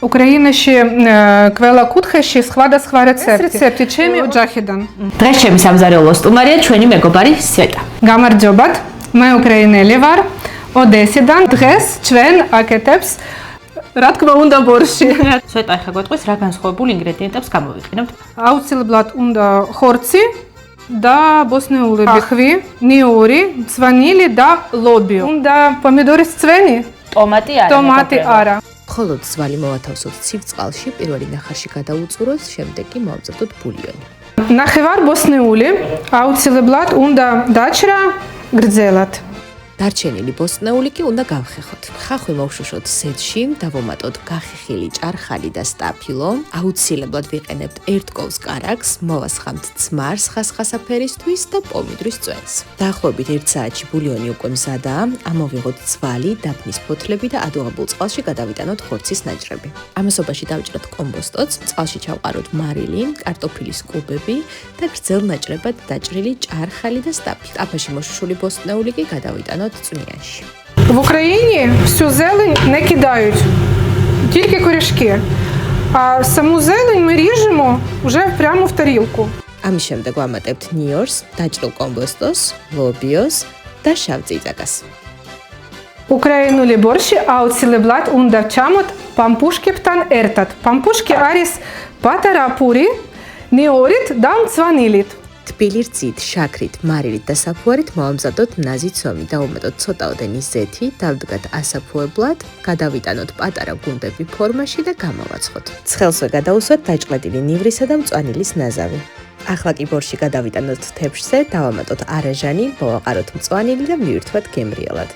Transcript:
უკრაინაში ყველა კუთხეში სხვადასხვა რეცეპტი ჩემი ოჯახიდან. დღეს ჩემი სამზარეულო სტუმარია ჩვენი მეგობარი სვეტა. გამარჯობათ, მე უკრაინელი ვარ, ოდესიდან. დღეს ჩვენ აკეთებს რა თქმა უნდა ბორში. სვეტა ახლა გვეტყვის რა განსხვავებულ ინგრედიენტებს გამოვიყენებთ? აუცილებლად უნდა ხორცი და ბოსნეული ბიხვი, ნიორი, ცვანილი და ლობიო. უნდა პომიდორის წვენი, ტომატი არა. მხოლოდ ძვალი მოვათავსოთ ცივ წყალში, პირველი ნახარში გადაუწუროთ, შემდეგ კი მოვამზადოთ ბულიონი. ნახევარ ბოსნეული, აუცილებლად უნდა დაჭრა გრძელად. დარჩენილი ბოსტნეული კი უნდა გავხეხოთ. ხახვი მოვშუშოთ ზედში, დავომატოთ გახეხილი ჭარხალი და სტაფილო. აუცილებლად ვიყენებთ ერთკოვს კარაქს, მოვასხამთ ძმარს ხასხასაფერისთვის და პომიდრის წვენს. დაახლოებით 1 საათში ბულიონი უკვე მზადაა. ამოვიღოთ ძვალი, დაბნის ფოთლები და ადუღებულ წყალში გადავიტანოთ ხორცის ნაჭრები. ამასობაში დავჭრათ კომბოსტოც, წყალში ჩავყაროთ მარილი, კარტოფილის კუბები და გრძელ наჭრებად დაჭრილი ჭარხალი და სტაფილი. ტაფაში მოშუშული бостнეული კი გადავიტანოთ წვნიანში. В Україні всю зелень не кидають, тільки корішки. А саму зелень ми ріжемо вже прямо в тарілку. ამის შემდეგ ვამატებთ ნიორს, დაჭრილ კომბოსტოს, ლობიოს და შავ წიწაკას. უკრაინული ბორში აუცილებლად უნდა ვჩამოთ პამპუშკებთან ერთად. პამპუშკი არის პატარა პური, ნიორით და მწვანილით. თბილი რწით, შაქრით, მარილით და საფუარით მოვამზადოთ ნაზი ცომი. დავუმატოთ ცოტაოდენი ზეთი, დავდგათ ასაფუებლად, გადავიტანოთ პატარა გუნდები ფორმაში და გამოვაცხოთ. ცხელსვე გადაუსვათ დაჭყლეტილი ნივრისა და მწვანილის ნაზავი. ახლა კი ბორში გადავიტანოთ თეფშზე, დავამატოთ არაჟანი, მოვაყაროთ მწვანილი და მივირთვათ გემრიელად.